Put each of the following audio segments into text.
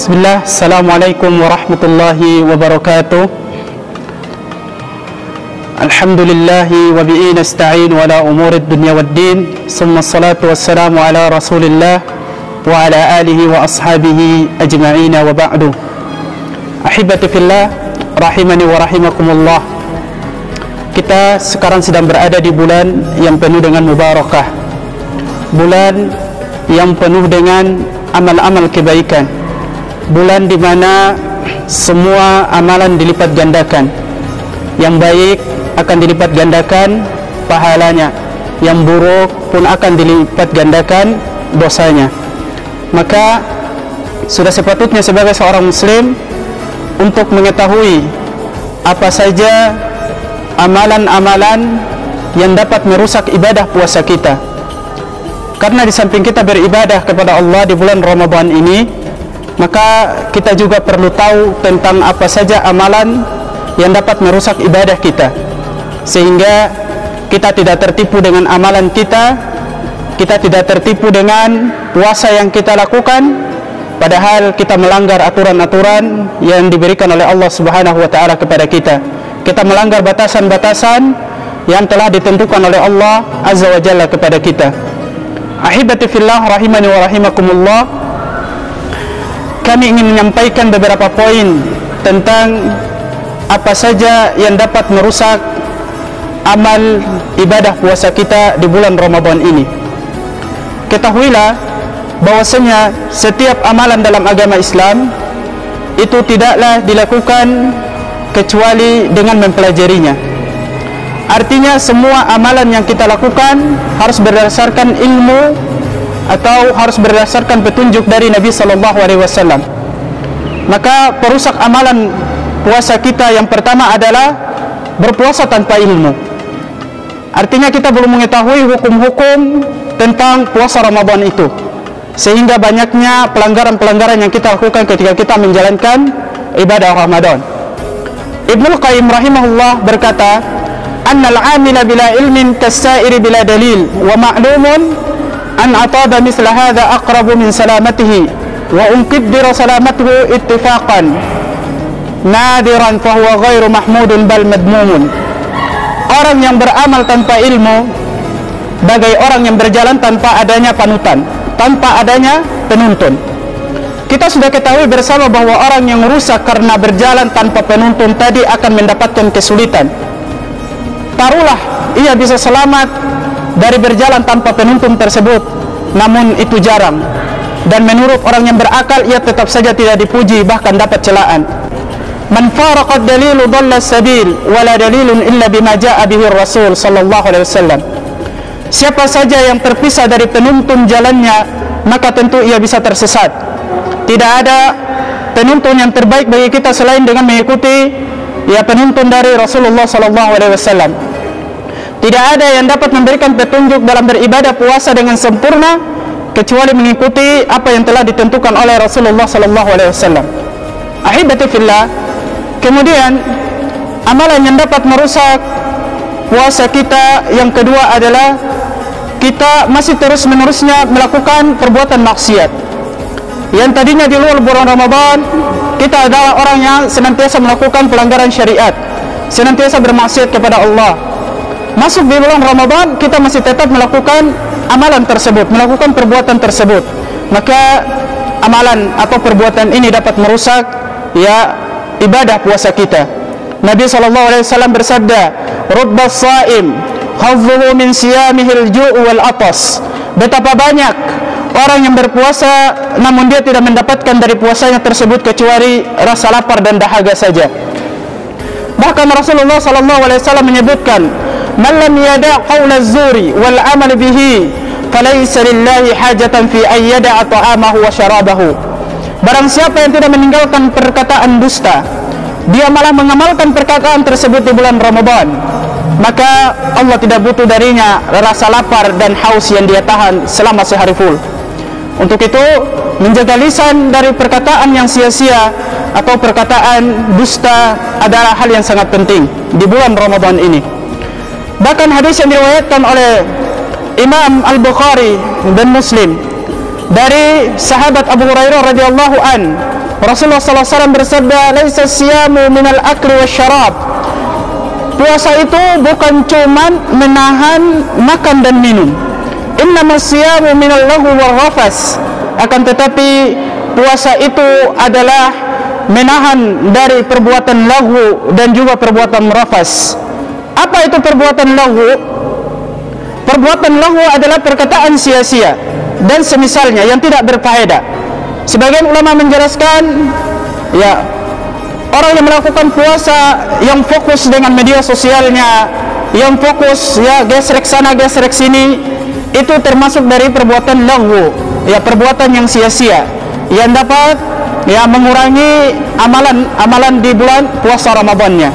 Bismillah, Assalamualaikum warahmatullahi wabarakatuh. Alhamdulillahi wa bihi nasta'in wala umurid dunya waddin. Summa salatu wassalamu ala rasulillah wa ala alihi wa ashabihi ajma'ina wa ba'du. Ahibati fillah, rahimani wa rahimakumullah. Kita sekarang sedang berada di bulan yang penuh dengan mubarakah, bulan yang penuh dengan amal-amal kebaikan, bulan di mana semua amalan dilipat gandakan. Yang baik akan dilipat gandakan pahalanya, yang buruk pun akan dilipat gandakan dosanya. Maka sudah sepatutnya sebagai seorang muslim untuk mengetahui apa saja amalan-amalan yang dapat merusak ibadah puasa kita. Karena di samping kita beribadah kepada Allah di bulan Ramadan ini, maka kita juga perlu tahu tentang apa saja amalan yang dapat merusak ibadah kita, sehingga kita tidak tertipu dengan amalan kita tidak tertipu dengan puasa yang kita lakukan, padahal kita melanggar aturan-aturan yang diberikan oleh Allah Subhanahu wa taala kepada kita. Kita melanggar batasan-batasan yang telah ditentukan oleh Allah Azza wa Jalla kepada kita. Ahibati fillah, rahimani wa rahimakumullah. Kami ingin menyampaikan beberapa poin tentang apa saja yang dapat merusak amal ibadah puasa kita di bulan Ramadan ini. Ketahuilah bahwasanya setiap amalan dalam agama Islam itu tidaklah dilakukan kecuali dengan mempelajarinya. Artinya semua amalan yang kita lakukan harus berdasarkan ilmu atau harus berdasarkan petunjuk dari Nabi sallallahu alaihi wasallam. Maka perusak amalan puasa kita yang pertama adalah berpuasa tanpa ilmu. Artinya kita belum mengetahui hukum-hukum tentang puasa Ramadan itu, sehingga banyaknya pelanggaran-pelanggaran yang kita lakukan ketika kita menjalankan ibadah Ramadan. Ibnu Qayyim rahimahullah berkata, "Annal 'amila bila ilmin kas-sa'iri bila dalil, wa ma'lumun an ataba misla hadha aqrabu min salamatihi, wa unqiddira salamatuhu ittifaqan nadiran fahuwa ghairu mahmudun bal madmumun." Orang yang beramal tanpa ilmu bagai orang yang berjalan tanpa adanya panutan, tanpa adanya penuntun. Kita sudah ketahui bersama bahwa orang yang rusak karena berjalan tanpa penuntun tadi akan mendapatkan kesulitan. Taruhlah ia bisa selamat dari berjalan tanpa penuntun tersebut, namun itu jarang. Dan menurut orang yang berakal, ia tetap saja tidak dipuji, bahkan dapat celaan. Man faraqad dalilu dhalla sabil wala dalilun illa bima jaa bihi Rasul sallallahu alaihi wasallam. Siapa saja yang terpisah dari penuntun jalannya, maka tentu ia bisa tersesat. Tidak ada penuntun yang terbaik bagi kita selain dengan mengikuti penuntun dari Rasulullah sallallahu alaihi wasallam. Tidak ada yang dapat memberikan petunjuk dalam beribadah puasa dengan sempurna kecuali mengikuti apa yang telah ditentukan oleh Rasulullah sallallahu alaihi wasallam. Ahibati fillah, kemudian amalan yang dapat merusak puasa kita yang kedua adalah kita masih terus-menerusnya melakukan perbuatan maksiat. Yang tadinya di luar bulan Ramadan kita adalah orang yang senantiasa melakukan pelanggaran syariat, senantiasa bermaksiat kepada Allah. Masuk di bulan Ramadan kita masih tetap melakukan amalan tersebut, melakukan perbuatan tersebut. Maka amalan atau perbuatan ini dapat merusak ibadah puasa kita. Nabi SAW bersabda, "Rubbas sha'im hazzuhu min siyamihil ju' wal atas." Betapa banyak orang yang berpuasa namun dia tidak mendapatkan dari puasanya tersebut kecuali rasa lapar dan dahaga saja. Bahkan Rasulullah SAW menyebutkan, "Man lam yada' qawla az-zuri wal 'amal bihi falaysa lillahi hajatan fi an yada'a ta'amahu wa syarabahu." Barang siapa yang tidak meninggalkan perkataan dusta, dia malah mengamalkan perkataan tersebut di bulan Ramadan, maka Allah tidak butuh darinya rasa lapar dan haus yang dia tahan selama sehari full. Untuk itu, menjaga lisan dari perkataan yang sia-sia atau perkataan dusta adalah hal yang sangat penting di bulan Ramadan ini. Bahkan hadis yang diriwayatkan oleh Imam Al-Bukhari dan Muslim dari sahabat Abu Hurairah radhiyallahu an, Rasulullah sallallahu alaihi wasallam bersabda, "Laisa siyamu minal akli wasyarab." Puasa itu bukan cuman menahan makan dan minum. Innamas siyamu minal lahu wal rafas. Akan tetapi puasa itu adalah menahan dari perbuatan lahu dan juga perbuatan rafas. Apa itu perbuatan lahu? Perbuatan lahu adalah perkataan sia-sia dan semisalnya yang tidak berfaedah. Sebagian ulama menjelaskan, ya, orang yang melakukan puasa yang fokus dengan media sosialnya, yang fokus ya gesrek sana gesrek sini, itu termasuk dari perbuatan lahu, ya, perbuatan yang sia-sia yang dapat ya mengurangi amalan di bulan puasa Ramadannya.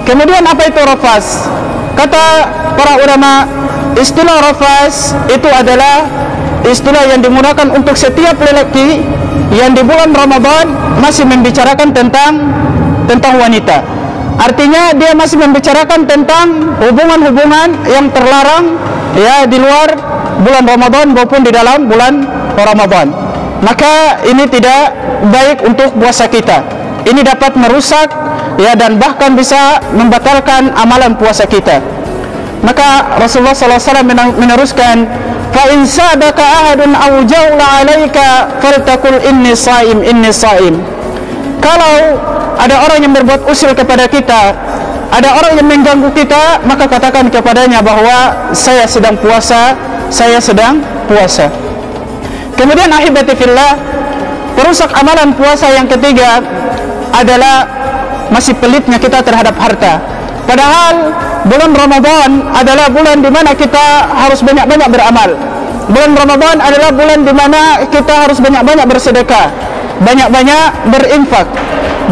Kemudian apa itu rafas? Kata para ulama, istilah rafas itu adalah istilah yang digunakan untuk setiap lelaki yang di bulan Ramadan masih membicarakan tentang wanita. Artinya dia masih membicarakan tentang hubungan-hubungan yang terlarang ya di luar bulan Ramadan maupun di dalam bulan Ramadan. Maka ini tidak baik untuk puasa kita. Ini dapat merusak ya dan bahkan bisa membatalkan amalan puasa kita. Maka Rasulullah SAW meneruskan, fa in sadaka ahadun aw jawla alaika faltaqul inni shaim. Kalau ada orang yang berbuat usil kepada kita, ada orang yang mengganggu kita, maka katakan kepadanya bahwa saya sedang puasa. Kemudian ahibati fillah, perusak amalan puasa yang ketiga adalah masih pelitnya kita terhadap harta. Padahal bulan Ramadan adalah bulan di mana kita harus banyak-banyak beramal. Bulan Ramadan adalah bulan di mana kita harus banyak-banyak bersedekah, banyak-banyak berinfak,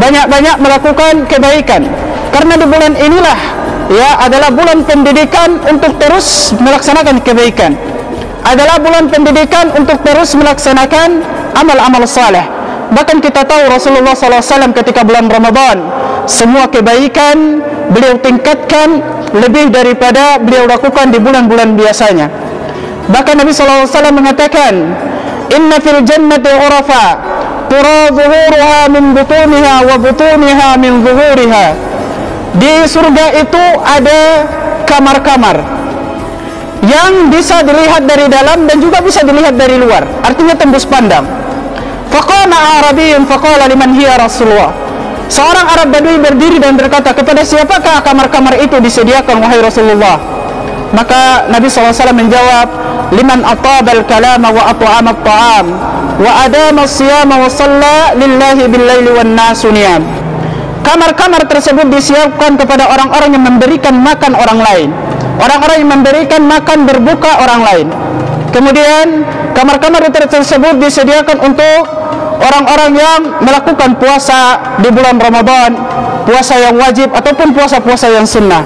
banyak-banyak melakukan kebaikan. Karena di bulan inilah ya adalah bulan pendidikan untuk terus melaksanakan kebaikan. Adalah bulan pendidikan untuk terus melaksanakan amal-amal saleh. Bahkan kita tahu Rasulullah SAW ketika bulan Ramadan, semua kebaikan beliau tingkatkan lebih daripada beliau lakukan di bulan-bulan biasanya. Bahkan Nabi SAW mengatakan, inna fil jannati ghurafa tura zuhuruha min butuniha wa butuniha min zuhuriha. Di surga itu ada kamar-kamar yang bisa dilihat dari dalam dan juga bisa dilihat dari luar, artinya tembus pandang. Faqala Arabiyyun faqala liman hiya Rasulullah. Seorang Arab Badui berdiri dan berkata, kepada siapakah kamar-kamar itu disediakan wahai Rasulullah? Maka Nabi SAW menjawab, liman atabal kalama wa at'ama at-ta'am wa adama as-siyama wa shalla lillahi bil-laili wan nasu niyam. Kamar-kamar tersebut disiapkan kepada orang-orang yang memberikan makan orang lain, orang-orang yang memberikan makan berbuka orang lain. Kemudian kamar-kamar tersebut disediakan untuk orang-orang yang melakukan puasa di bulan Ramadan, puasa yang wajib ataupun puasa-puasa yang sunnah.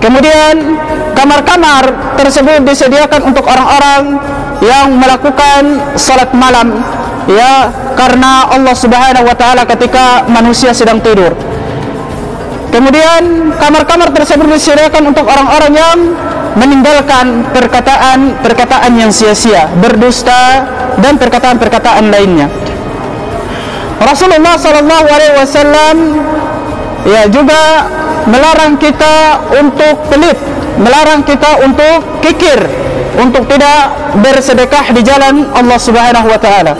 Kemudian kamar-kamar tersebut disediakan untuk orang-orang yang melakukan salat malam, ya, karena Allah Subhanahu wa taala ketika manusia sedang tidur. Kemudian kamar-kamar tersebut disediakan untuk orang-orang yang meninggalkan perkataan yang sia-sia, berdusta dan perkataan-perkataan lainnya. Rasulullah SAW ya juga melarang kita untuk pelit, melarang kita untuk kikir, untuk tidak bersedekah di jalan Allah Subhanahu wa taala.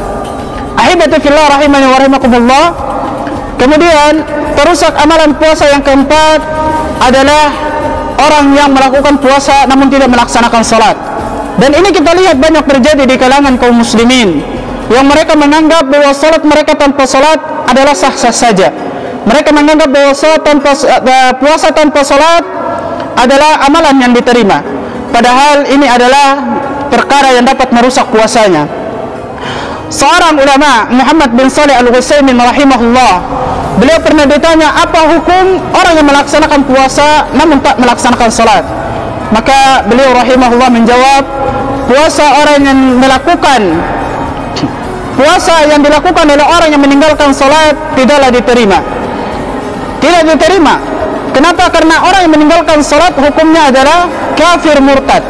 Ahibati fillah rahimani wa rahimakumullah. Kemudian perusak amalan puasa yang keempat adalah orang yang melakukan puasa namun tidak melaksanakan salat. Dan ini kita lihat banyak terjadi di kalangan kaum muslimin, yang mereka menganggap bahwa salat mereka tanpa salat adalah sah-sah saja. Mereka menganggap bahwa puasa tanpa salat adalah amalan yang diterima. Padahal ini adalah perkara yang dapat merusak puasanya. Seorang ulama, Muhammad bin Shalih Al-Utsaimin rahimahullah, beliau pernah ditanya, apa hukum orang yang melaksanakan puasa namun tak melaksanakan salat? Maka beliau rahimahullah menjawab, puasa orang yang melakukan puasa yang dilakukan oleh orang yang meninggalkan salat tidaklah diterima. Tidak diterima. Kenapa? Karena orang yang meninggalkan salat hukumnya adalah kafir murtad.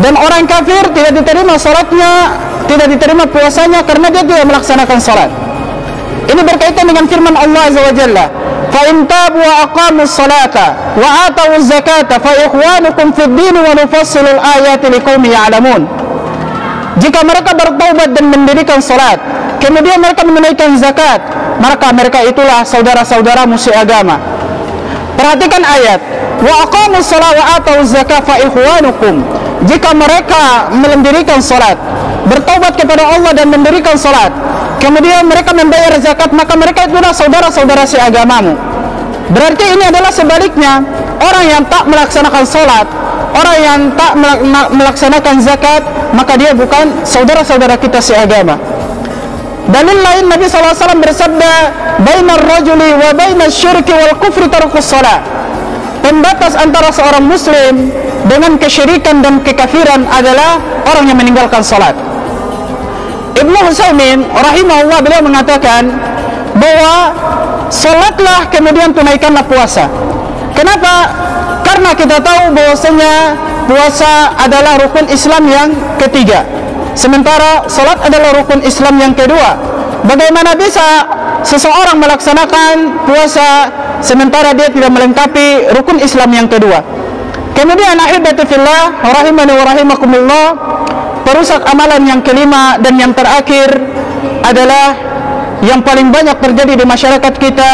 Dan orang kafir tidak diterima salatnya, tidak diterima puasanya karena dia tidak melaksanakan salat. Ini berkaitan dengan firman Allah Azza wa Jalla, fa in tabu wa aqamus salata wa atawuz zakata fa ikhwanukum fid din wa nufassilul ayati liqaumin ya'lamun. Jika mereka bertaubat dan mendirikan salat, kemudian mereka menunaikan zakat, maka mereka itulah saudara-saudaramu seagama. Perhatikan ayat, wa aqamus salata wa atawuz zakata fa ikhwanukum. Jika mereka mendirikan salat, bertaubat kepada Allah dan mendirikan salat, kemudian mereka membayar zakat, maka mereka itulah saudara-saudara seagamamu. Berarti ini adalah sebaliknya, orang yang tak melaksanakan salat, orang yang tak melaksanakan zakat, maka dia bukan saudara-saudara kita seagama. Dalil lain, Nabi SAW bersabda, bainar rajuli wa bainas syirki wal kufri tarkus salat. Pembatas antara seorang muslim dengan kesyirikan dan kekafiran adalah orang yang meninggalkan salat. Ibnu Utsaimin rahimahullah, beliau mengatakan bahwa salatlah kemudian tunaikanlah puasa. Kenapa? Karena kita tahu bahwasanya puasa adalah rukun Islam yang ketiga, sementara salat adalah rukun Islam yang kedua. Bagaimana bisa seseorang melaksanakan puasa sementara dia tidak melengkapi rukun Islam yang kedua? Kemudian ahibati fillah rahimani wa rahimakumullah, perusak amalan yang kelima dan yang terakhir adalah yang paling banyak terjadi di masyarakat kita,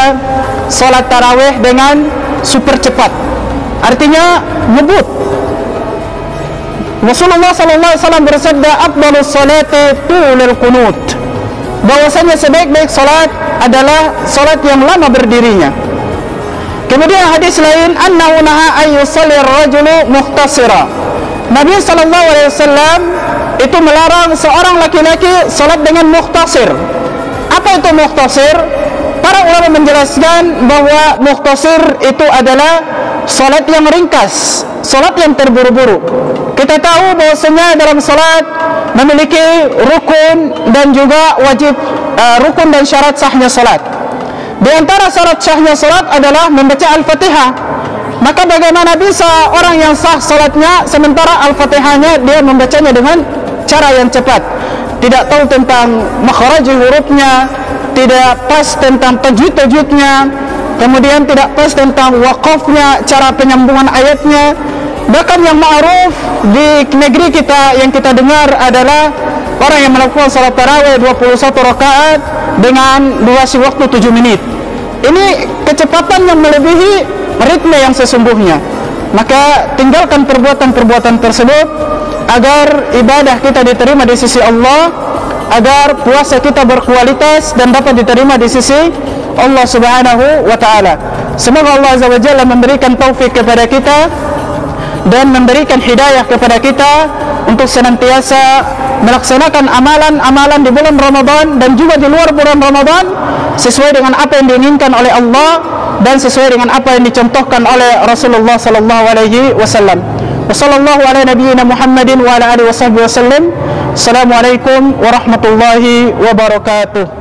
salat tarawih dengan super cepat. Artinya ngebut. Rasulullah SAW bersabda, afdalus salati tulul qunut. Bahwasanya sebaik-baik salat adalah salat yang lama berdirinya. Kemudian hadis lain, annahu naha ay yusalli ar-rajulu mukhtasira. Nabi SAW itu melarang seorang laki-laki salat dengan mukhtasir. Apa itu mukhtasir? Para ulama menjelaskan bahwa mukhtasir itu adalah salat yang ringkas, salat yang terburu-buru. Kita tahu bahwasanya dalam salat memiliki rukun dan juga wajib, rukun dan syarat sahnya salat. Di antara syarat sahnya salat adalah membaca Al-Fatihah. Maka bagaimana bisa orang yang sah salatnya sementara Al-Fatihahnya dia membacanya dengan cara yang cepat, tidak tahu tentang makhraj hurufnya, tidak pas tentang tajwid-tajwidnya, kemudian tidak pas tentang waqafnya, cara penyambungan ayatnya. Bahkan yang ma'ruf di negeri kita yang kita dengar adalah orang yang melakukan salat tarawih 21 rakaat dengan durasi waktu 7 menit. Ini kecepatan yang melebihi ritme yang sesungguhnya. Maka tinggalkan perbuatan-perbuatan tersebut agar ibadah kita diterima di sisi Allah, agar puasa kita berkualitas dan dapat diterima di sisi Allah Subhanahu wa taala. Semoga Allah Azza wa Jalla memberikan taufik kepada kita dan memberikan hidayah kepada kita untuk senantiasa melaksanakan amalan-amalan di bulan Ramadan dan juga di luar bulan Ramadan sesuai dengan apa yang diinginkan oleh Allah dan sesuai dengan apa yang dicontohkan oleh Rasulullah sallallahu alaihi wasallam. Wassallallahu ala nabiyyina Muhammadin wa ala alihi washabbihi wasallam. Assalamualaikum warahmatullahi wabarakatuh.